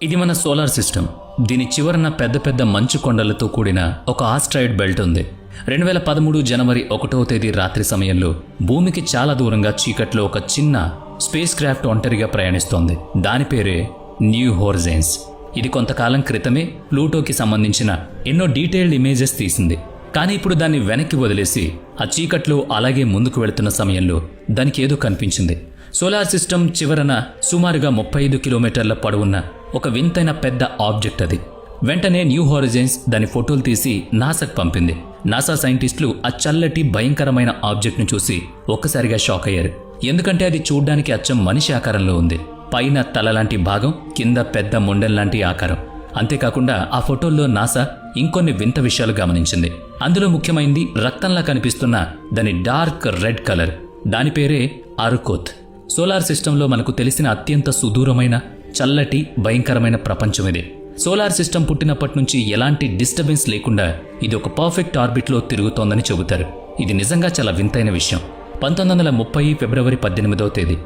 ఇది మన solar system. దీని చివరన పెద్ద పెద్ద మంచు కొండలతో కూడిన ఒక ఆస్ట్రాయిడ్ బెల్ట్ ఉంది. 2013 జనవరి 1వ తేదీ రాత్రి సమయంలో భూమికి చాలా దూరంగా చీకట్లో ఒక చిన్న స్పేస్ క్రాఫ్ట్ ఒంటరిగా ప్రయాణిస్తోంది. దాని పేరే న్యూ హోరిజన్స్. ఇది కొంతకాలం క్రితమే ప్లూటోకి సంబంధించిన ఎన్నో డీటెయిల్డ్ ఇమేజెస్ తీసింది. కానీ ఇప్పుడు దాన్ని వెనక్కి వదిలేసి ఆ చీకట్లో అలాగే ముందుకు వెళుతున్న సమయంలో దానికి ఏదో కనిపించింది. సోలార్ సిస్టమ్ చివరన సుమారుగా 35 కిలోమీటర్ల పొడవున్న ఒక వింతైన పెద్ద ఆబ్జెక్ట్ అది. వెంటనే న్యూ హోరిజన్స్ దాని ఫోటోలు తీసి నాసాకు పంపింది. నాసా సైంటిస్టులు ఆ చల్లటి భయంకరమైన ఆబ్జెక్ట్ను చూసి ఒక్కసారిగా షాక్ అయ్యారు. ఎందుకంటే అది చూడ్డానికి అచ్చం మనిషి ఆకారంలో ఉంది. పైన తలలాంటి భాగం, కింద పెద్ద మొండెల్లాంటి ఆకారం. అంతేకాకుండా ఆ ఫోటోల్లో నాసా ఇంకొన్ని వింత విషయాలు గమనించింది. అందులో ముఖ్యమైనది రక్తంలా కనిపిస్తున్న దాని డార్క్ రెడ్ కలర్. దాని పేరే అరుకోత్. సోలార్ సిస్టంలో మనకు తెలిసిన అత్యంత సుదూరమైన చల్లటి భయంకరమైన ప్రపంచం ఇది. సోలార్ సిస్టమ్ పుట్టినప్పటి నుంచి ఎలాంటి డిస్టర్బెన్స్ లేకుండా ఇది ఒక పర్ఫెక్ట్ ఆర్బిట్లో తిరుగుతోందని చెబుతారు. ఇది నిజంగా చాలా వింతైన విషయం. 1930 ఫిబ్రవరి 18వ తేదీ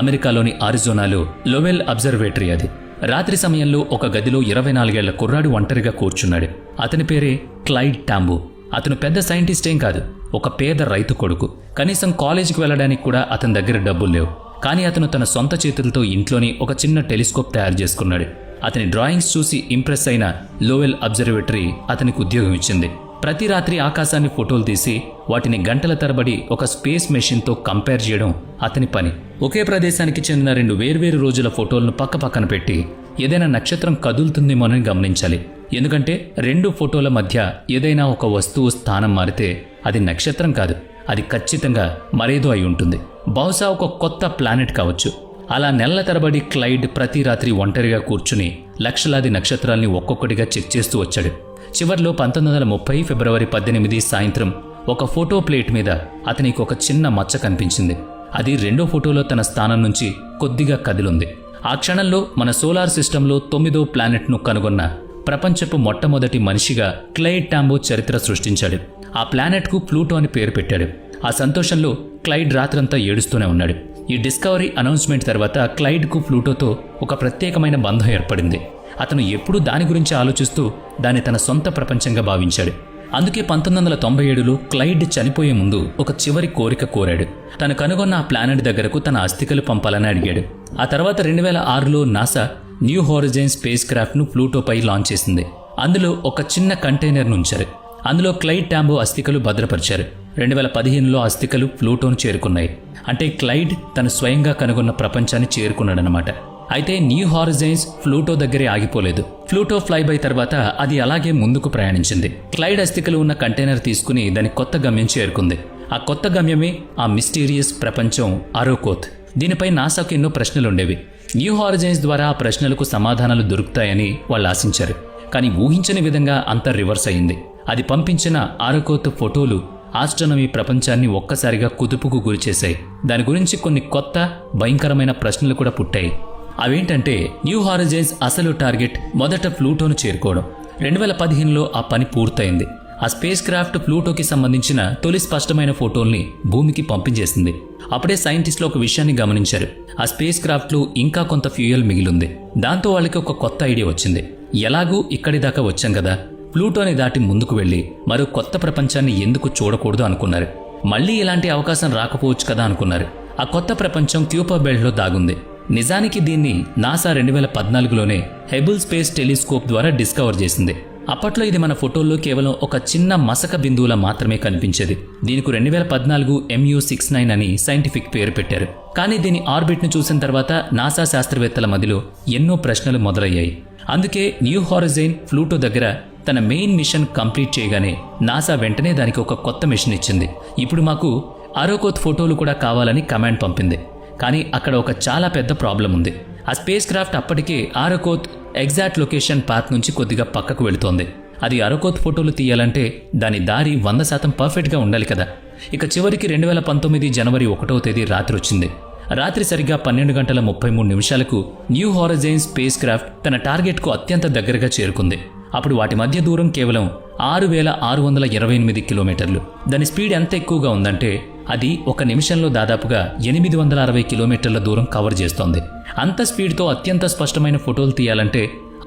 అమెరికాలోని ఆరిజోనాలో లోవెల్ అబ్జర్వేటరీ అది. రాత్రి సమయంలో ఒక గదిలో 24 ఏళ్ల కుర్రాడు ఒంటరిగా కూర్చున్నాడు. అతని పేరే క్లైడ్ టాంబో. అతను పెద్ద సైంటిస్ట్ ఏం కాదు, ఒక పేద రైతు కొడుకు. కనీసం కాలేజీకి వెళ్ళడానికి కూడా అతని దగ్గర డబ్బులు లేవు. కానీ అతను తన సొంత చేతులతో ఇంట్లోని ఒక చిన్న టెలిస్కోప్ తయారు చేసుకున్నాడు. అతని డ్రాయింగ్స్ చూసి ఇంప్రెస్ అయిన లోవెల్ అబ్జర్వేటరీ అతనికి ఉద్యోగం ఇచ్చింది. ప్రతి రాత్రి ఆకాశాన్ని ఫోటోలు తీసి వాటిని గంటల తరబడి ఒక స్పేస్ మెషిన్తో కంపేర్ చేయడం అతని పని. ఒకే ప్రదేశానికి చెందిన 2 వేర్వేరు రోజుల ఫోటోలను పక్కపక్కన పెట్టి ఏదైనా నక్షత్రం కదులుతుందేమోనని గమనించాలి. ఎందుకంటే 2 ఫోటోల మధ్య ఏదైనా ఒక వస్తువు స్థానం మారితే అది నక్షత్రం కాదు, అది ఖచ్చితంగా మరేదో అయి ఉంటుంది. బహుశా ఒక కొత్త ప్లానెట్ కావచ్చు. అలా నెలల తరబడి క్లైడ్ ప్రతి రాత్రి ఒంటరిగా కూర్చుని లక్షలాది నక్షత్రాల్ని ఒక్కొక్కటిగా చెక్ చేస్తూ వచ్చాడు. చివర్లో 1930 ఫిబ్రవరి 18 సాయంత్రం ఒక ఫోటో ప్లేట్ మీద అతనికి ఒక చిన్న మచ్చ కనిపించింది. అది 2వ ఫోటోలో తన స్థానం నుంచి కొద్దిగా కదిలుంది. ఆ క్షణంలో మన సోలార్ సిస్టంలో 9వ ప్లానెట్ను కనుగొన్న ప్రపంచపు మొట్టమొదటి మనిషిగా క్లైడ్ టాంబో చరిత్ర సృష్టించాడు. ఆ ప్లానెట్కు ప్లూటో అని పేరు పెట్టాడు. ఆ సంతోషంలో క్లైడ్ రాత్రంతా ఏడుస్తూనే ఉన్నాడు. ఈ డిస్కవరీ అనౌన్స్మెంట్ తర్వాత క్లైడ్కు ప్లూటోతో ఒక ప్రత్యేకమైన బంధం ఏర్పడింది. అతను ఎప్పుడూ దాని గురించి ఆలోచిస్తూ దాన్ని తన సొంత ప్రపంచంగా భావించాడు. అందుకే 1997లో క్లైడ్ చనిపోయే ముందు ఒక చివరి కోరిక కోరాడు. తను కనుగొన్న ఆ ప్లానెట్ దగ్గరకు తన అస్థికలు పంపాలని అడిగాడు. ఆ తర్వాత 2006లో నాసా న్యూ హోరిజన్స్ స్పేస్ క్రాఫ్ట్ను ప్లూటోపై లాంచ్ చేసింది. అందులో ఒక చిన్న కంటైనర్ను ఉంచారు. అందులో క్లైడ్ టాంబో అస్థికలు భద్రపరిచారు. 2015లో అస్థికలు ప్లూటోను చేరుకున్నాయి. అంటే క్లైడ్ తను స్వయంగా కనుగొన్న ప్రపంచాన్ని చేరుకున్నాడనమాట. అయితే న్యూ హోరిజన్స్ ప్లూటో దగ్గరే ఆగిపోలేదు. ప్లూటో ఫ్లైబై తర్వాత అది అలాగే ముందుకు ప్రయాణించింది. క్లైడ్ అస్థికలు ఉన్న కంటైనర్ తీసుకుని దాని కొత్త గమ్యం చేరుకుంది. ఆ కొత్త గమ్యమే ఆ మిస్టీరియస్ ప్రపంచం అరుకోత్. దీనిపై నాసాకు ఎన్నో ప్రశ్నలుండేవి. న్యూ హోరిజన్స్ ద్వారా ఆ ప్రశ్నలకు సమాధానాలు దొరుకుతాయని వాళ్ళు ఆశించారు. కానీ ఊహించని విధంగా అంతా రివర్స్ అయింది. అది పంపించిన అరుకోత్ ఫోటోలు ఆస్ట్రానమీ ప్రపంచాన్ని ఒక్కసారిగా కుదుపుకు గురిచేశాయి. దాని గురించి కొన్ని కొత్త భయంకరమైన ప్రశ్నలు కూడా పుట్టాయి. అవేంటంటే న్యూ హోరిజన్స్ అసలు టార్గెట్ మొదట ప్లూటోను చేరుకోవడం. 2015లో ఆ పని పూర్తయింది. ఆ స్పేస్ క్రాఫ్ట్ ప్లూటోకి సంబంధించిన తొలి స్పష్టమైన ఫోటోల్ని భూమికి పంపించేసింది. అప్పుడే సైంటిస్టులు ఒక విషయాన్ని గమనించారు. ఆ స్పేస్ క్రాఫ్ట్లో ఇంకా కొంత ఫ్యూయల్ మిగిలింది. దాంతో వాళ్ళకి ఒక కొత్త ఐడియా వచ్చింది. ఎలాగూ ఇక్కడి దాకా వచ్చాం కదా, ప్లూటోని దాటి ముందుకు వెళ్లి మరో కొత్త ప్రపంచాన్ని ఎందుకు చూడకూడదు అనుకున్నారు. మళ్లీ ఇలాంటి అవకాశం రాకపోవచ్చు కదా అనుకున్నారు. ఆ కొత్త ప్రపంచం క్యూపర్ బెల్ట్లో దాగుంది. నిజానికి దీన్ని నాసా 2014లోనే హెబుల్ స్పేస్ టెలిస్కోప్ ద్వారా డిస్కవర్ చేసింది. అప్పట్లో ఇది మన ఫోటోల్లో కేవలం ఒక చిన్న మసక బిందువులా మాత్రమే కనిపించేది. దీనికి 2014 MU69 అని సైంటిఫిక్ పేరు పెట్టారు. కానీ దీని ఆర్బిట్ను చూసిన తర్వాత నాసా శాస్త్రవేత్తల మధ్యలో ఎన్నో ప్రశ్నలు మొదలయ్యాయి. అందుకే న్యూ హోరిజన్ ప్లూటో దగ్గర తన మెయిన్ మిషన్ కంప్లీట్ చేయగానే నాసా వెంటనే దానికి ఒక కొత్త మిషన్ ఇచ్చింది. ఇప్పుడు మాకు అరుకోత్ ఫోటోలు కూడా కావాలని కమాండ్ పంపింది. కానీ అక్కడ ఒక చాలా పెద్ద ప్రాబ్లం ఉంది. ఆ స్పేస్ క్రాఫ్ట్ అప్పటికే అరుకోత్ ఎగ్జాక్ట్ లొకేషన్ పాత్ నుంచి కొద్దిగా పక్కకు వెళుతోంది. అది అరుకోత్ ఫోటోలు తీయాలంటే దాని దారి 100% పర్ఫెక్ట్గా ఉండాలి కదా. ఇక చివరికి 2019 జనవరి 1వ తేదీ రాత్రి వచ్చింది. రాత్రి సరిగ్గా 12:33 న్యూ హోరిజన్స్ స్పేస్ క్రాఫ్ట్ తన టార్గెట్కు అత్యంత దగ్గరగా చేరుకుంది. అప్పుడు వాటి మధ్య దూరం కేవలం 6,628 కిలోమీటర్లు. దాని స్పీడ్ ఎంత ఎక్కువగా ఉందంటే అది ఒక నిమిషంలో దాదాపుగా 860 కిలోమీటర్ల దూరం కవర్ చేస్తోంది. అంత స్పీడ్తో అత్యంత స్పష్టమైన ఫోటోలు తీయాలంటే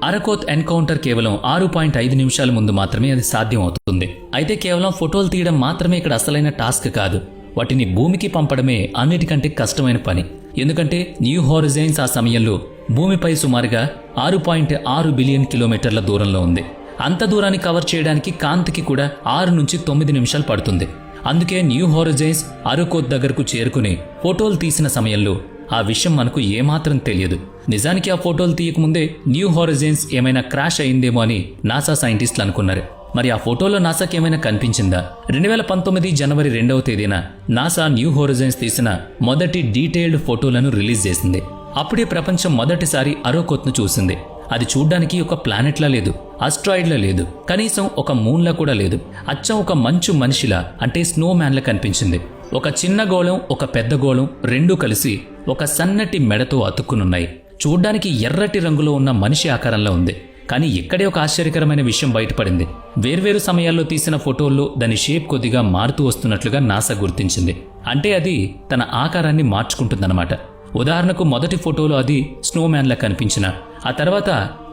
అరకోత్ ఎన్కౌంటర్ కేవలం 6.5 నిమిషాల ముందు మాత్రమే అది సాధ్యం అవుతుంది. అయితే కేవలం ఫోటోలు తీయడం మాత్రమే ఇక్కడ అసలైన టాస్క్ కాదు, వాటిని భూమికి పంపడమే అన్నిటికంటే కష్టమైన పని. ఎందుకంటే న్యూ హోరిజైన్స్ ఆ సమయంలో భూమిపై సుమారుగా 6.6 బిలియన్ కిలోమీటర్ల దూరంలో ఉంది. అంత దూరాన్ని కవర్ చేయడానికి కాంతికి కూడా 6 నుంచి 9 నిమిషాలు పడుతుంది. అందుకే న్యూ హోరిజైన్స్ అరకోత్ దగ్గరకు చేరుకుని ఫోటోలు తీసిన సమయంలో ఆ విషయం మనకు ఏమాత్రం తెలియదు. నిజానికి ఆ ఫోటోలు తీయకముందే న్యూ హోరిజైన్స్ ఏమైనా క్రాష్ అయిందేమో అని నాసా సైంటిస్టులు అనుకున్నారు. మరి ఆ ఫోటోలో నాసాకి ఏమైనా కనిపించిందా? 2019 జనవరి 2వ తేదీన నాసా న్యూ హోరిజైన్స్ తీసిన మొదటి డీటెయిల్డ్ ఫోటోలను రిలీజ్ చేసింది. అప్పుడే ప్రపంచం మొదటిసారి అరకోత్ను చూసింది. అది చూడ్డానికి ఒక ప్లానెట్లా లేదు, ఆస్ట్రాయిడ్లా లేదు, కనీసం ఒక మూన్లా కూడా లేదు. అచ్చం ఒక మంచు మనిషిలా, అంటే స్నో మ్యాన్లా కనిపించింది. ఒక చిన్న గోళం, ఒక పెద్ద గోళం రెండూ కలిసి ఒక సన్నటి మెడతో అతుక్కునున్నాయి. చూడ్డానికి ఎర్రటి రంగులో ఉన్న మనిషి ఆకారంలో ఉంది. కానీ ఇక్కడే ఒక ఆశ్చర్యకరమైన విషయం బయటపడింది. వేర్వేరు సమయాల్లో తీసిన ఫోటోల్లో దాని షేప్ కొద్దిగా మారుతూ వస్తున్నట్లుగా నాసా గుర్తించింది. అంటే అది తన ఆకారాన్ని మార్చుకుంటుందన్నమాట. ఉదాహరణకు మొదటి ఫోటోలో అది స్నోమ్యాన్లా కనిపించిన ఆ తర్వాత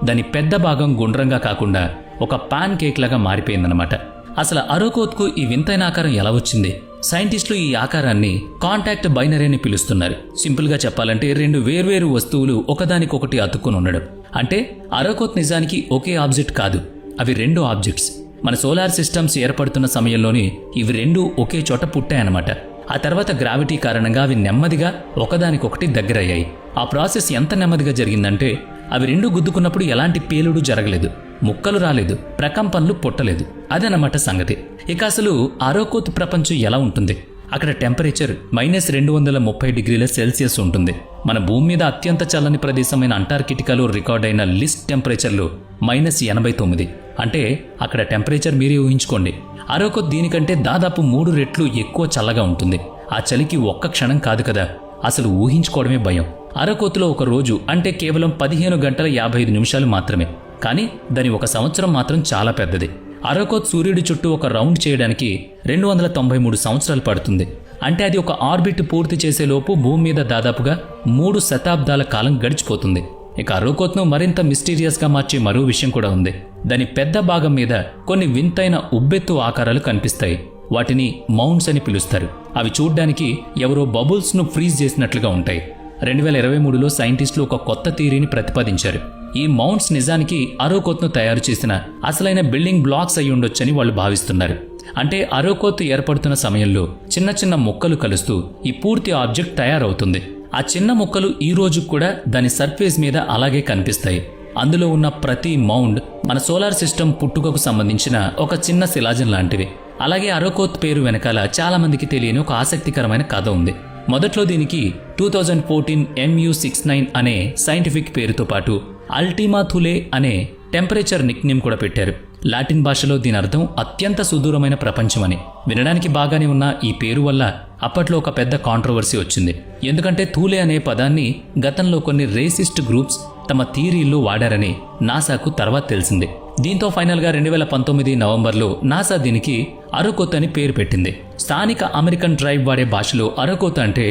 దాని పెద్ద భాగం గుండ్రంగా కాకుండా ఒక పాన్ కేక్ లాగా మారిపోయిందన్నమాట. అసలు అరకోత్కు ఈ వింతైన ఆకారం ఎలా వచ్చింది? సైంటిస్టులు ఈ ఆకారాన్ని కాంటాక్ట్ బైనరీ అని పిలుస్తున్నారు. సింపుల్గా చెప్పాలంటే 2 వేర్వేరు వస్తువులు ఒకదానికొకటి అతుక్కుని ఉండడం. అంటే అరకోత్ నిజానికి ఒకే ఆబ్జెక్ట్ కాదు, అవి 2 ఆబ్జెక్ట్స్. మన సోలార్ సిస్టమ్స్ ఏర్పడుతున్న సమయంలోనే ఇవి 2 ఒకే చోట పుట్టాయన్నమాట. ఆ తర్వాత గ్రావిటీ కారణంగా అవి నెమ్మదిగా ఒకదానికొకటి దగ్గరయ్యాయి. ఆ ప్రాసెస్ ఎంత నెమ్మదిగా జరిగిందంటే అవి 2 గుద్దుకున్నప్పుడు ఎలాంటి పేలుడు జరగలేదు, ముక్కలు రాలేదు, ప్రకంపనలు పుట్టలేదు. అదనమాట సంగతి. ఇక అసలు అరకోత్ ప్రపంచం ఎలా ఉంటుంది? అక్కడ టెంపరేచర్ -230°C ఉంటుంది. మన భూమి మీద అత్యంత చల్లని ప్రదేశమైన అంటార్కిటికాలో రికార్డ్ అయిన లిస్ట్ టెంపరేచర్లు -89. అంటే అక్కడ టెంపరేచర్ మీరే ఊహించుకోండి. అరకోత్ దీనికంటే దాదాపు 3 రెట్లు ఎక్కువ చల్లగా ఉంటుంది. ఆ చలికి ఒక్క క్షణం కాదు కదా, అసలు ఊహించుకోవడమే భయం. అరకోత్లో ఒక రోజు అంటే కేవలం 15 గంటల 55 నిమిషాలు మాత్రమే. కానీ దాని ఒక సంవత్సరం మాత్రం చాలా పెద్దది. అరకోత్ సూర్యుడి చుట్టూ ఒక రౌండ్ చేయడానికి 293 సంవత్సరాలు పడుతుంది. అంటే అది ఒక ఆర్బిట్ పూర్తి చేసేలోపు భూమి మీద దాదాపుగా 3 శతాబ్దాల కాలం గడిచిపోతుంది. ఇక అరకోత్ను మరింత మిస్టీరియస్గా మార్చే మరో విషయం కూడా ఉంది. దాని పెద్ద భాగం మీద కొన్ని వింతైన ఉబ్బెత్తు ఆకారాలు కనిపిస్తాయి. వాటిని మౌంట్స్ అని పిలుస్తారు. అవి చూడ్డానికి ఎవరో బబుల్స్ను ఫ్రీజ్ చేసినట్లుగా ఉంటాయి. 2023లో సైంటిస్టులు ఒక కొత్త థియరీని ప్రతిపాదించారు. ఈ మౌంట్స్ నిజానికి అరకోత్ను తయారు చేసిన అసలైన బిల్డింగ్ బ్లాక్స్ అయి ఉండొచ్చని వాళ్ళు భావిస్తున్నారు. అంటే అరకోత్ ఏర్పడుతున్న సమయంలో చిన్న చిన్న ముక్కలు కలుస్తూ ఈ పూర్తి ఆబ్జెక్ట్ తయారవుతుంది. ఆ చిన్న ముక్కలు ఈ రోజు కూడా దాని సర్ఫేస్ మీద అలాగే కనిపిస్తాయి. అందులో ఉన్న ప్రతి మౌండ్ మన సోలార్ సిస్టమ్ పుట్టుకకు సంబంధించిన ఒక చిన్న శిలాజం లాంటివి. అలాగే అరకోత్ పేరు వెనకాల చాలా మందికి తెలియని ఒక ఆసక్తికరమైన కథ ఉంది. మొదట్లో దీనికి 2014 MU69 అనే సైంటిఫిక్ పేరుతో పాటు అల్టిమా థులే అనే టెంపరేచర్ నిక్నేమ్ కూడా పెట్టారు. లాటిన్ భాషలో దీని అర్థం అత్యంత సుదూరమైన ప్రపంచం అని. వినడానికి బాగానే ఉన్న ఈ పేరు వల్ల అప్పట్లో ఒక పెద్ద కాంట్రవర్సీ వచ్చింది. ఎందుకంటే థూలే అనే పదాన్ని గతంలో కొన్ని రేసిస్ట్ గ్రూప్స్ తమ థియరీల్లో వాడారని నాసాకు తర్వాత తెలిసింది. దీంతో ఫైనల్గా 2019 నవంబర్లో నాసా దీనికి అరకోత్ అని పేరు పెట్టింది. స్థానిక అమెరికన్ ట్రైబ్ వాడే భాషలో అరకోత్ అంటే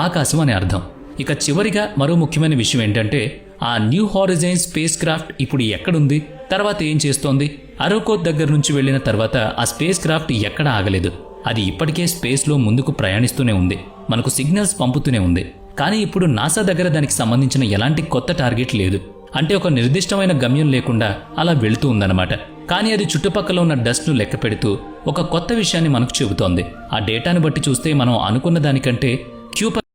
ఆకాశం అని అర్థం. ఇక చివరిగా మరో ముఖ్యమైన విషయం ఏంటంటే ఆ న్యూ హోరిజైన్స్ స్పేస్ క్రాఫ్ట్ ఇప్పుడు ఎక్కడుంది, తర్వాత ఏం చేస్తోంది? అరకోత్ దగ్గర నుంచి వెళ్లిన తర్వాత ఆ స్పేస్ క్రాఫ్ట్ ఎక్కడా ఆగలేదు. అది ఇప్పటికే స్పేస్లో ముందుకు ప్రయాణిస్తూనే ఉంది, మనకు సిగ్నల్స్ పంపుతూనే ఉంది. కానీ ఇప్పుడు నాసా దగ్గర దానికి సంబంధించిన ఎలాంటి కొత్త టార్గెట్ లేదు. అంటే ఒక నిర్దిష్టమైన గమ్యం లేకుండా అలా వెళుతూ ఉందన్నమాట. కానీ అది చుట్టుపక్కల ఉన్న డస్ట్ను లెక్క పెడుతూ ఒక కొత్త విషయాన్ని మనకు చెబుతోంది. ఆ డేటాను బట్టి చూస్తే మనం అనుకున్న దానికంటే క్యూపర్